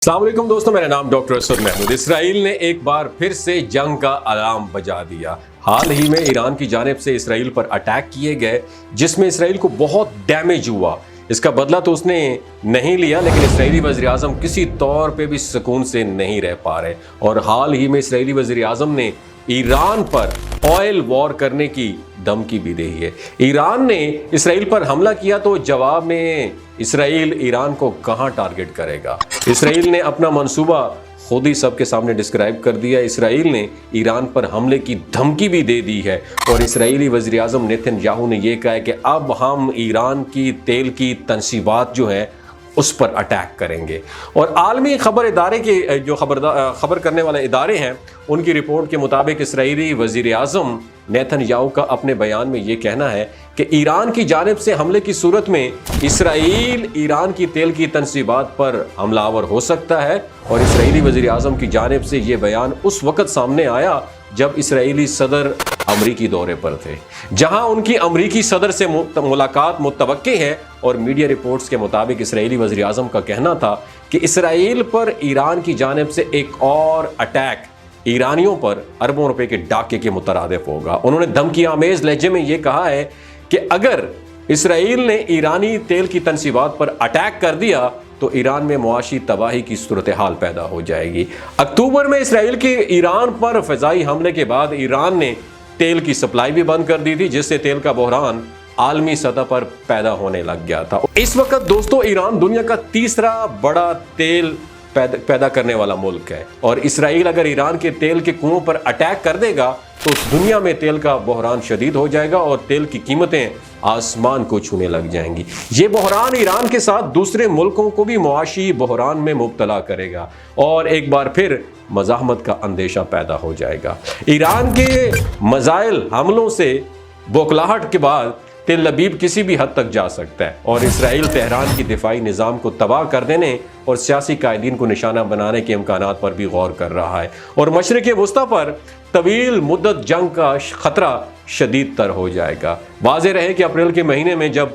السلام علیکم دوستوں، میرا نام ڈاکٹر اسد محمود۔ اسرائیل نے ایک بار پھر سے جنگ کا الارم بجا دیا۔ حال ہی میں ایران کی جانب سے اسرائیل پر اٹیک کیے گئے جس میں اسرائیل کو بہت ڈیمیج ہوا۔ اس کا بدلہ تو اس نے نہیں لیا، لیکن اسرائیلی وزیر اعظم کسی طور پہ بھی سکون سے نہیں رہ پا رہے، اور حال ہی میں اسرائیلی وزیر اعظم نے ایران پر آئل وار کرنے کی دھمکی بھی دی ہے۔ ایران نے اسرائیل پر حملہ کیا تو جواب میں اسرائیل ایران کو کہاں ٹارگٹ کرے گا؟ اسرائیل نے اپنا منصوبہ خود ہی سب کے سامنے ڈسکرائب کر دیا۔ اسرائیل نے ایران پر حملے کی دھمکی بھی دے دی ہے، اور اسرائیلی وزیر اعظم نیتن یاہو نے یہ کہا ہے کہ اب ہم ایران کی تیل کی تنصیبات جو ہیں اس پر اٹیک کریں گے۔ اور عالمی خبر ادارے کے جو خبر کرنے والے ادارے ہیں ان کی رپورٹ کے مطابق اسرائیلی وزیر اعظم نیتن یاہو کا اپنے بیان میں یہ کہنا ہے کہ ایران کی جانب سے حملے کی صورت میں اسرائیل ایران کی تیل کی تنصیبات پر حملہ آور ہو سکتا ہے۔ اور اسرائیلی وزیر اعظم کی جانب سے یہ بیان اس وقت سامنے آیا جب اسرائیلی صدر امریکی دورے پر تھے، جہاں ان کی امریکی صدر سے ملاقات متوقع ہے، اور میڈیا رپورٹس کے مطابق اسرائیلی وزیر اعظم کا کہنا تھا کہ اسرائیل پر ایران کی جانب سے ایک اور اٹیک ایرانیوں پر اربوں روپے کے ڈاکے کے مترادف ہوگا۔ انہوں نے دھمکی آمیز لہجے میں یہ کہا ہے کہ اگر اسرائیل نے ایرانی تیل کی تنصیبات پر اٹیک کر دیا تو ایران میں معاشی تباہی کی صورتحال پیدا ہو جائے گی۔ اکتوبر میں اسرائیل کے ایران پر فضائی حملے کے بعد ایران نے تیل کی سپلائی بھی بند کر دی تھی، جس سے تیل کا بحران عالمی سطح پر پیدا ہونے لگ گیا تھا۔ اس وقت دوستو ایران دنیا کا تیسرا بڑا تیل پیدا کرنے والا ملک ہے، اور اسرائیل اگر ایران کے تیل کے کنووں پر اٹیک کر دے گا تو دنیا میں تیل کا بحران شدید ہو جائے گا، اور تیل کی قیمتیں آسمان کو چھونے لگ جائیں گی۔ یہ بحران ایران کے ساتھ دوسرے ملکوں کو بھی معاشی بحران میں مبتلا کرے گا، اور ایک بار پھر مزاحمت کا اندیشہ پیدا ہو جائے گا۔ ایران کے میزائل حملوں سے بوکھلاہٹ کے بعد تل ابیب کسی بھی حد تک جا سکتا ہے، اور اسرائیل تہران کی دفاعی نظام کو تباہ کر دینے اور سیاسی قائدین کو نشانہ بنانے کے امکانات پر بھی غور کر رہا ہے، اور مشرق وسطیٰ پر طویل مدت جنگ کا خطرہ شدید تر ہو جائے گا۔ واضح رہے کہ اپریل کے مہینے میں جب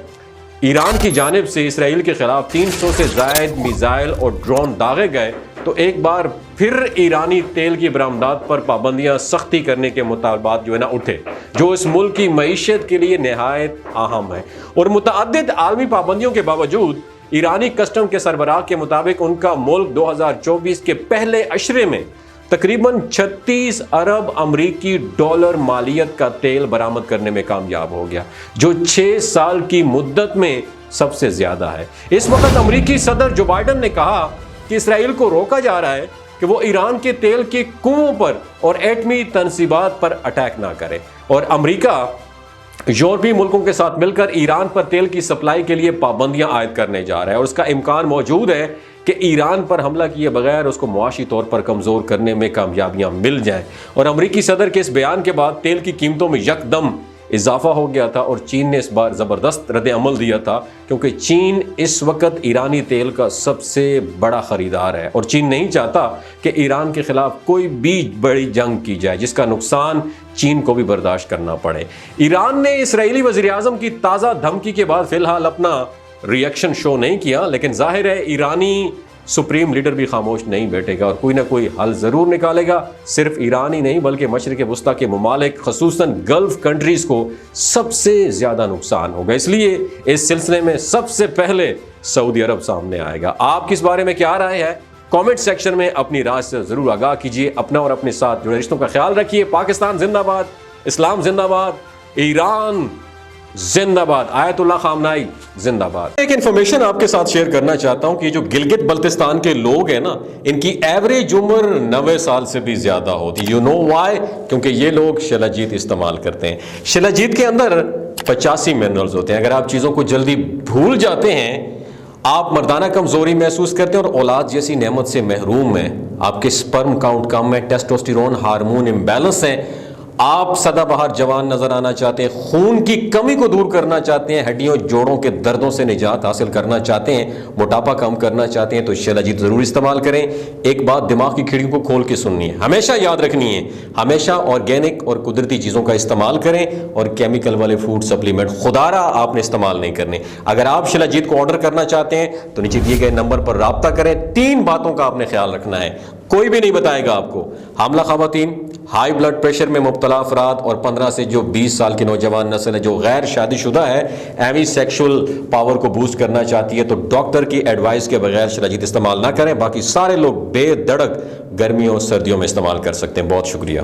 ایران کی جانب سے اسرائیل کے خلاف 300 سے زائد میزائل اور ڈرون داغے گئے تو ایک بار پھر ایرانی تیل کی برآمدات پر پابندیاں سختی کرنے کے مطالبات جو ہے نا اٹھے، جو اس ملک کی معیشت کے لیے نہایت اہم ہے۔ اور متعدد عالمی پابندیوں کے باوجود ایرانی کسٹم کے سربراہ کے مطابق ان کا ملک 2024 کے پہلے عشرے میں تقریباً 36 ارب امریکی ڈالر مالیت کا تیل برآمد کرنے میں کامیاب ہو گیا، جو 6 سال کی مدت میں سب سے زیادہ ہے۔ اس وقت امریکی صدر جو بائیڈن نے کہا کہ اسرائیل کو روکا جا رہا ہے کہ وہ ایران کے تیل کے کنووں پر اور ایٹمی تنصیبات پر اٹیک نہ کرے، اور امریکہ یورپی ملکوں کے ساتھ مل کر ایران پر تیل کی سپلائی کے لیے پابندیاں عائد کرنے جا رہا ہے، اور اس کا امکان موجود ہے کہ ایران پر حملہ کیے بغیر اس کو معاشی طور پر کمزور کرنے میں کامیابیاں مل جائیں۔ اور امریکی صدر کے اس بیان کے بعد تیل کی قیمتوں میں یکدم اضافہ ہو گیا تھا، اور چین نے اس بار زبردست رد عمل دیا تھا، کیونکہ چین اس وقت ایرانی تیل کا سب سے بڑا خریدار ہے، اور چین نہیں چاہتا کہ ایران کے خلاف کوئی بھی بڑی جنگ کی جائے جس کا نقصان چین کو بھی برداشت کرنا پڑے۔ ایران نے اسرائیلی وزیر اعظم کی تازہ دھمکی کے بعد فی الحال اپنا ریئیکشن شو نہیں کیا، لیکن ظاہر ہے ایرانی سپریم لیڈر بھی خاموش نہیں بیٹھے گا، اور کوئی نہ کوئی حل ضرور نکالے گا۔ صرف ایران ہی نہیں بلکہ مشرق وسطیٰ کے ممالک خصوصاً گلف کنٹریز کو سب سے زیادہ نقصان ہوگا، اس لیے اس سلسلے میں سب سے پہلے سعودی عرب سامنے آئے گا۔ آپ کس بارے میں کیا رائے ہے؟ کامنٹ سیکشن میں اپنی رائے سے ضرور آگاہ کیجیے۔ اپنا اور اپنے ساتھ جڑے رشتوں کا خیال رکھیے۔ پاکستان زندہ باد، اسلام زندہ باد، ایران زندہ باد، آیت اللہ خامنائی زندہ باد۔ ایک انفارمیشن آپ کے ساتھ شیئر کرنا چاہتا ہوں کہ جو گلگت بلتستان کے لوگ ہیں نا، ان کی ایوریج عمر 90 سال سے بھی زیادہ ہوتی۔ You know why? کیونکہ یہ لوگ شلاجیت استعمال کرتے ہیں۔ شلاجیت کے اندر 85 منرلز ہوتے ہیں۔ اگر آپ چیزوں کو جلدی بھول جاتے ہیں، آپ مردانہ کمزوری محسوس کرتے ہیں اور اولاد جیسی نعمت سے محروم ہیں، آپ کے سپرم کاؤنٹ کم ہے، ٹیسٹوسٹیرون ہارمون امبیلنس ہیں، آپ سدا بہار جوان نظر آنا چاہتے ہیں، خون کی کمی کو دور کرنا چاہتے ہیں، ہڈیوں جوڑوں کے دردوں سے نجات حاصل کرنا چاہتے ہیں، موٹاپا کم کرنا چاہتے ہیں، تو شیلاجیت ضرور استعمال کریں۔ ایک بات دماغ کی کھڑکیوں کو کھول کے سننی ہے، ہمیشہ یاد رکھنی ہے، ہمیشہ آرگینک اور قدرتی چیزوں کا استعمال کریں، اور کیمیکل والے فوڈ سپلیمنٹ خدارا آپ نے استعمال نہیں کرنے۔ اگر آپ شیلاجیت کو آرڈر کرنا چاہتے ہیں تو نیچے دیے گئے نمبر پر رابطہ کریں۔ 3 باتوں کا آپ نے خیال رکھنا ہے، کوئی بھی نہیں بتائے گا آپ کو۔ حاملہ خواتین، ہائی بلڈ پریشر میں مبتلا افراد، اور 15 سے جو 20 سال کی نوجوان نسل ہے جو غیر شادی شدہ ہے، ایوی سیکشول پاور کو بوسٹ کرنا چاہتی ہے، تو ڈاکٹر کی ایڈوائس کے بغیر شیلاجیت استعمال نہ کریں۔ باقی سارے لوگ بے دھڑک گرمیوں اور سردیوں میں استعمال کر سکتے ہیں۔ بہت شکریہ۔